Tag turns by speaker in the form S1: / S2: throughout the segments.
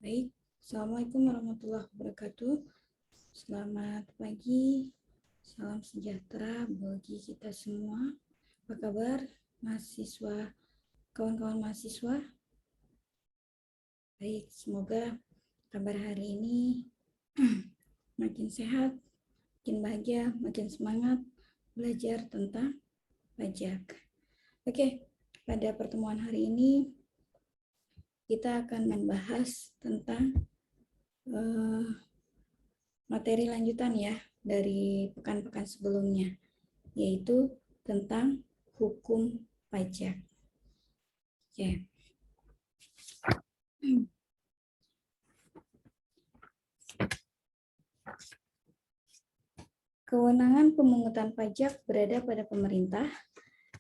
S1: Baik, Assalamualaikum warahmatullahi wabarakatuh. Selamat pagi, salam sejahtera bagi kita semua. Apa kabar mahasiswa, kawan-kawan mahasiswa? Baik, semoga kabar hari ini makin sehat, makin bahagia, makin semangat belajar tentang pajak. Oke, pada pertemuan hari ini kita akan membahas tentang materi lanjutan ya dari pekan-pekan sebelumnya, yaitu tentang hukum pajak. Oke. Kewenangan pemungutan pajak berada pada pemerintah.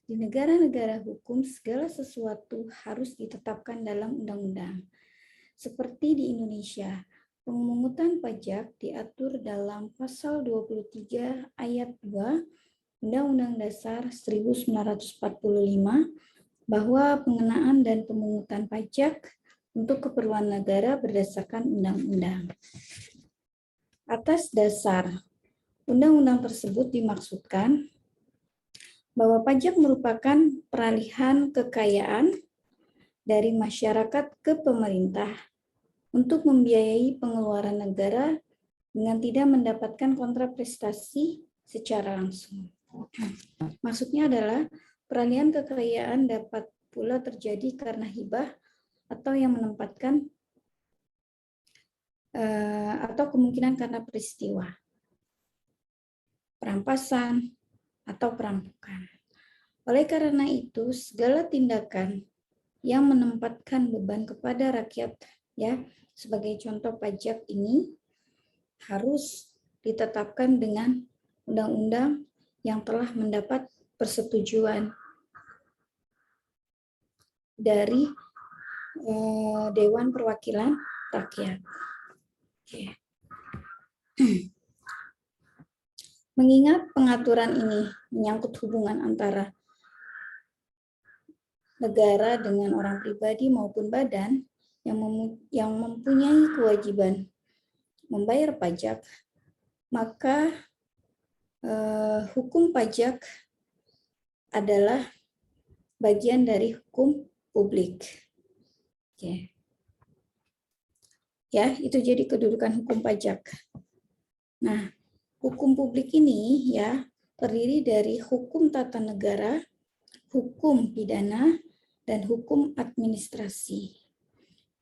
S1: Di negara-negara hukum, segala sesuatu harus ditetapkan dalam undang-undang. Seperti di Indonesia, pemungutan pajak diatur dalam pasal 23 ayat 2 Undang-Undang Dasar 1945 bahwa pengenaan dan pemungutan pajak untuk keperluan negara berdasarkan undang-undang. Atas dasar undang-undang tersebut dimaksudkan bahwa pajak merupakan peralihan kekayaan dari masyarakat ke pemerintah untuk membiayai pengeluaran negara dengan tidak mendapatkan kontraprestasi secara langsung. Maksudnya adalah peralihan kekayaan dapat pula terjadi karena hibah atau yang menempatkan atau kemungkinan karena peristiwa perampasan atau perampokan. Oleh karena itu, segala tindakan yang menempatkan beban kepada rakyat, ya, sebagai contoh pajak ini harus ditetapkan dengan undang-undang yang telah mendapat persetujuan dari Dewan Perwakilan Rakyat. Oke. Mengingat pengaturan ini menyangkut hubungan antara negara dengan orang pribadi maupun badan yang mempunyai kewajiban membayar pajak, maka hukum pajak adalah bagian dari hukum publik. Oke. Ya, itu jadi kedudukan hukum pajak. Nah, hukum publik ini ya terdiri dari hukum tata negara, hukum pidana, dan hukum administrasi.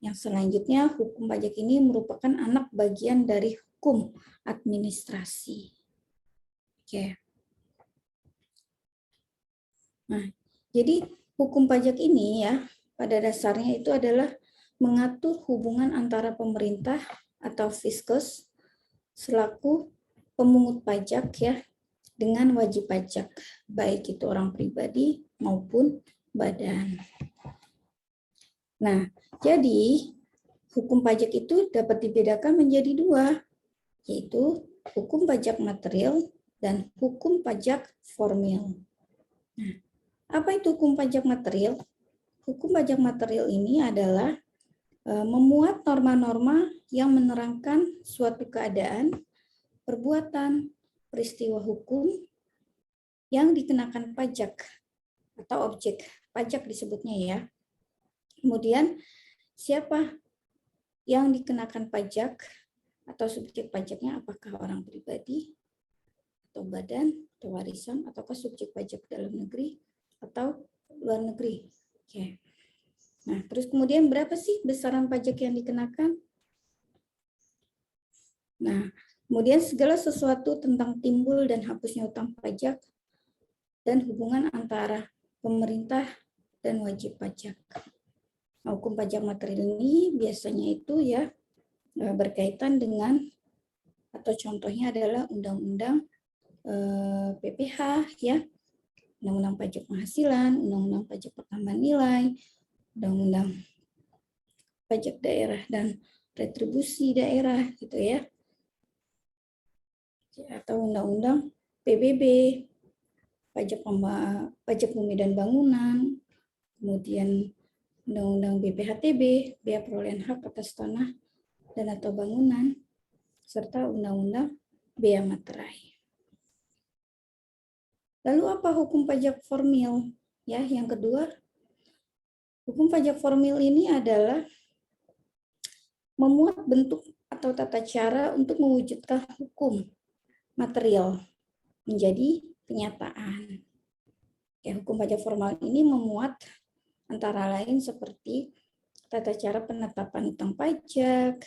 S1: Yang selanjutnya, hukum pajak ini merupakan anak bagian dari hukum administrasi. Oke. Nah, jadi hukum pajak ini ya pada dasarnya itu adalah mengatur hubungan antara pemerintah atau fiskus selaku pemungut pajak ya dengan wajib pajak, baik itu orang pribadi maupun badan. Nah, jadi hukum pajak itu dapat dibedakan menjadi dua, yaitu hukum pajak material dan hukum pajak formil. Nah, apa itu hukum pajak material? Hukum pajak material ini adalah memuat norma-norma yang menerangkan suatu keadaan, perbuatan, peristiwa hukum yang dikenakan pajak atau objek pajak disebutnya ya. Kemudian siapa yang dikenakan pajak atau subjek pajaknya, apakah orang pribadi atau badan atau warisan ataukah subjek pajak dalam negeri atau luar negeri. Oke. Nah, terus kemudian berapa sih besaran pajak yang dikenakan? Nah, kemudian segala sesuatu tentang timbul dan hapusnya utang pajak dan hubungan antara pemerintah dan wajib pajak. Nah, hukum pajak material ini biasanya itu ya berkaitan dengan atau contohnya adalah undang-undang PPH ya, undang-undang pajak penghasilan, undang-undang pajak pertambahan nilai, undang-undang pajak daerah dan retribusi daerah gitu ya, atau undang-undang PBB, pajak bumi dan bangunan, kemudian undang-undang BPHTB, biaya perolehan hak atas tanah dan atau bangunan, serta Undang-Undang Bea Materai. Lalu apa hukum pajak formil? Ya, yang kedua, hukum pajak formil ini adalah memuat bentuk atau tata cara untuk mewujudkan hukum material menjadi kenyataan. Ya, hukum pajak formal ini memuat antara lain seperti tata cara penetapan utang pajak,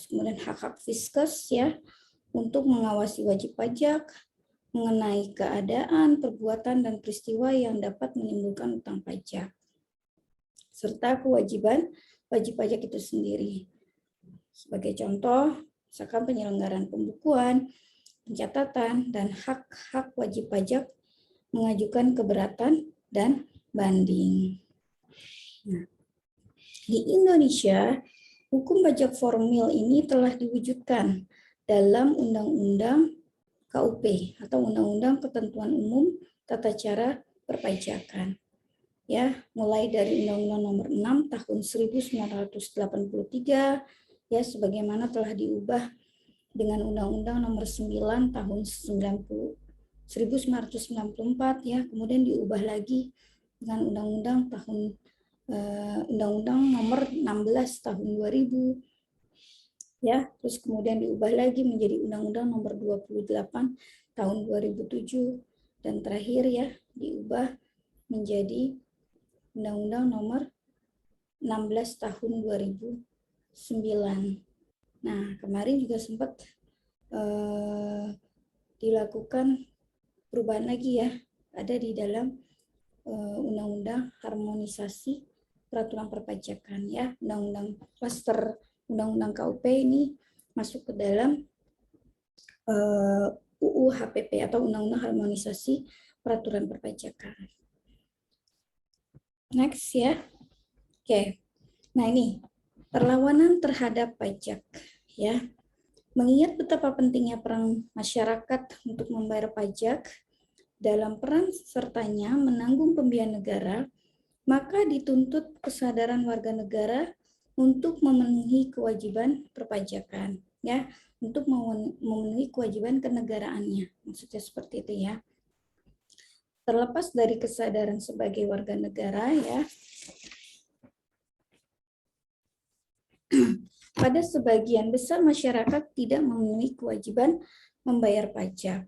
S1: kemudian hak-hak fiskus ya untuk mengawasi wajib pajak mengenai keadaan, perbuatan, dan peristiwa yang dapat menimbulkan utang pajak, serta kewajiban wajib pajak itu sendiri. Sebagai contoh, misalkan penyelenggaraan pembukuan, pencatatan, dan hak-hak wajib pajak mengajukan keberatan dan banding. Nah, di Indonesia, hukum pajak formil ini telah diwujudkan dalam Undang-Undang KUP atau Undang-Undang Ketentuan Umum Tata Cara Perpajakan. Ya, mulai dari Undang-Undang Nomor 6 Tahun 1983 ya sebagaimana telah diubah dengan Undang-Undang Nomor 9 Tahun 1994 ya, kemudian diubah lagi dengan Undang-Undang Nomor 16 Tahun 2000 ya, terus kemudian diubah lagi menjadi Undang-Undang Nomor 28 Tahun 2007 dan terakhir ya diubah menjadi Undang-Undang Nomor 16 Tahun 2009. Nah, kemarin juga sempat dilakukan perubahan lagi ya, ada di dalam Undang-Undang Harmonisasi Peraturan Perpajakan ya, Undang-Undang Klaster Undang-Undang KUP ini masuk ke dalam UU HPP atau Undang-Undang Harmonisasi Peraturan Perpajakan. Next ya. Oke. Nah, ini perlawanan terhadap pajak ya. Mengingat betapa pentingnya peran masyarakat untuk membayar pajak dalam peran sertanya menanggung pembiayaan negara, maka dituntut kesadaran warga negara untuk memenuhi kewajiban perpajakan ya, untuk memenuhi kewajiban kenegaraannya. Maksudnya seperti itu ya. Terlepas dari kesadaran sebagai warga negara ya, pada sebagian besar masyarakat tidak memenuhi kewajiban membayar pajak.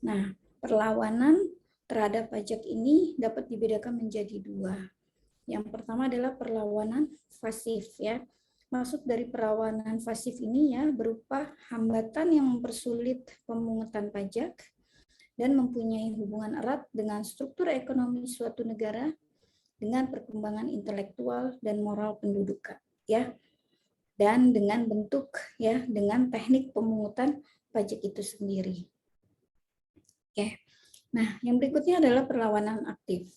S1: Nah, perlawanan terhadap pajak ini dapat dibedakan menjadi dua. Yang pertama adalah perlawanan pasif ya. Maksud dari perlawanan pasif ini ya berupa hambatan yang mempersulit pemungutan pajak dan mempunyai hubungan erat dengan struktur ekonomi suatu negara dengan perkembangan intelektual dan moral penduduk ya. Dan dengan bentuk ya dengan teknik pemungutan pajak itu sendiri. Oke. Nah, yang berikutnya adalah perlawanan aktif.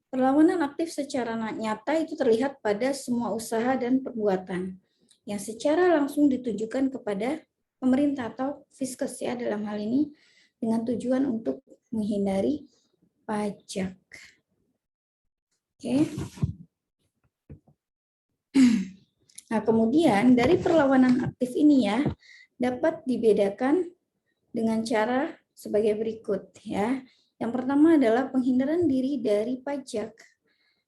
S1: Perlawanan aktif secara nyata itu terlihat pada semua usaha dan perbuatan yang secara langsung ditujukan kepada pemerintah atau fiskus ya dalam hal ini dengan tujuan untuk menghindari pajak. Oke. Nah, kemudian dari perlawanan aktif ini ya dapat dibedakan dengan cara sebagai berikut ya. Yang pertama adalah penghindaran diri dari pajak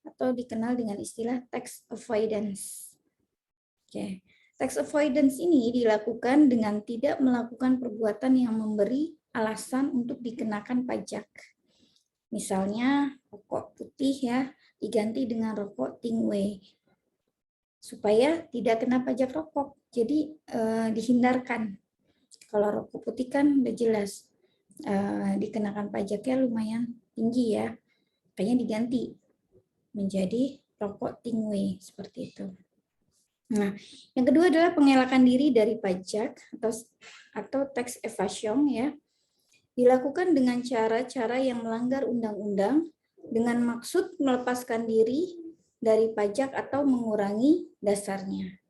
S1: atau dikenal dengan istilah tax avoidance. Oke. Tax avoidance ini dilakukan dengan tidak melakukan perbuatan yang memberi alasan untuk dikenakan pajak. Misalnya rokok putih ya diganti dengan rokok tingwe supaya tidak kena pajak rokok. Jadi dihindarkan. Kalau rokok putih kan udah jelas dikenakan pajaknya lumayan tinggi ya, kayaknya diganti menjadi rokok tingwe seperti itu. Nah, yang kedua adalah pengelakan diri dari pajak atau tax evasion ya, dilakukan dengan cara-cara yang melanggar undang-undang dengan maksud melepaskan diri dari pajak atau mengurangi dasarnya.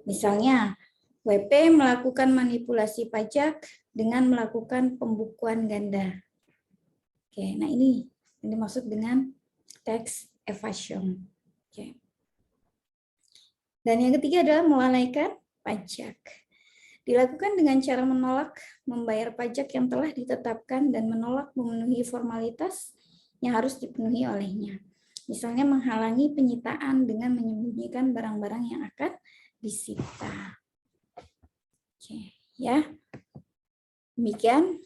S1: Misalnya, WP melakukan manipulasi pajak dengan melakukan pembukuan ganda. Oke, nah ini yang dimaksud dengan tax evasion. Oke. Dan yang ketiga adalah melalaikan pajak. Dilakukan dengan cara menolak membayar pajak yang telah ditetapkan dan menolak memenuhi formalitas yang harus dipenuhi olehnya. Misalnya menghalangi penyitaan dengan menyembunyikan barang-barang yang akan disita. Oke, ya. Demikian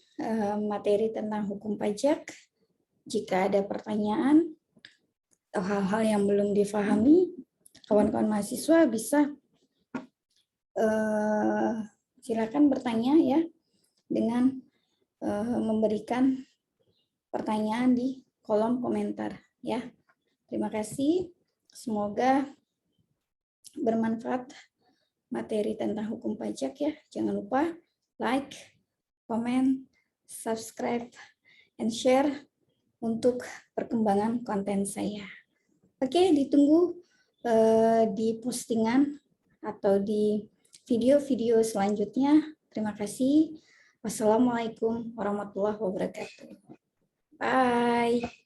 S1: materi tentang hukum pajak. Jika ada pertanyaan atau hal-hal yang belum difahami, kawan-kawan mahasiswa bisa silakan bertanya ya dengan memberikan pertanyaan di kolom komentar ya. Terima kasih. Semoga bermanfaat materi tentang hukum pajak ya. Jangan lupa like, comment, subscribe, and share untuk perkembangan konten saya. Oke, ditunggu di postingan atau di video-video selanjutnya. Terima kasih. Wassalamualaikum warahmatullahi wabarakatuh. Bye.